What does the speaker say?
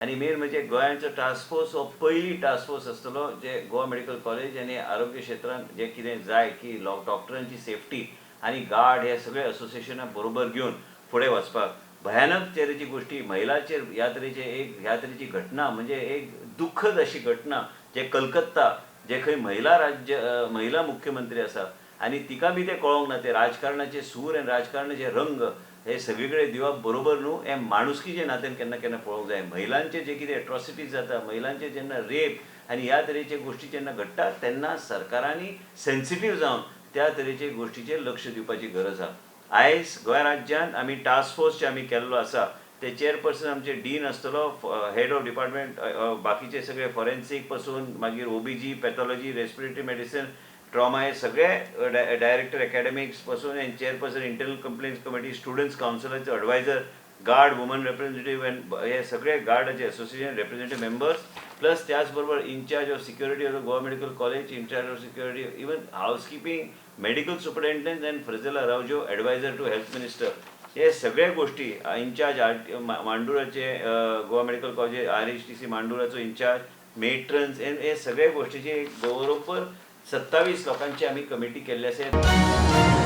आणि मेन म्हणजे गोंयांचो task force हो पयली टास्क फोर्स आसतलो जे गोवा मेडिकल कॉलेज आनी आरोग्य क्षेत्रांत जे कितें जाय की डॉक्टरांची सेफ्टी आनी गार्ड हे सगळे असोसिएशनां बरोबर घेवन फुडें वचपाक भयानक तरेची गोष्टी महिलांचेर ह्या तरेची घटना म्हणजे एक दुख्खद अशी घटना जे कलकत्ता जे खंय महिला मुख्यमंत्री आसा आनी तिका बी तें कळोंक ना ते राजकारणाचे सूर आनी राजकारणाचे रंग हे सगळीकडे दिवप बरोबर न्हू हे माणुसकीचे नात्यान केन्ना केन्ना पळोवंक जाय महिलांचे जे कितें एट्रॉसिटीज जाता महिलांचे जेन्ना रेप आनी ह्या तरेचे गोष्टी जेन्ना घडटात तेन्ना सरकारांनी सेन्सिटीव जावन त्या तरेचे गोष्टीचेर लक्ष दिवपाची गरज आसा. आयज गोंय राज्यांत आमी टास्क फोर्स जे आमी केल्लो आसा ते चेअरपर्सन आमचे डीन आसतलो हेड ऑफ डिपार्टमेंट बाकीचे सगळे फॉरेन्सीक पासून मागीर OBG pathology respiratory medicine trauma हे सगळे डायरेक्टर एकेडमिक्स पासून chairperson internal complaints committee students कावन्सिलाचे एडवायझर गार्ड वुमन रिप्रेझेंटेटिव्ह हे सगळे गार्डाचे असोसिएशन रिप्रेझेंटेटिव्ह मेंबर्स प्लस त्याचबरोबर in charge of security of Goa medical college in charge of security even housekeeping medical superintendent and फ्रेझेला रावजो एडवायझर टू हेल्थ मिनिस्टर हे सगळे गोष्टी इन्चार्ज मांडुराचे गोवा मेडिकल कॉलेज RHTC मांडुराचो इन्चार्ज मेट्रन्स हे सगळे गोष्टीची बरोबर 27 लोकांची आम्ही कमिटी केल्ली आसा.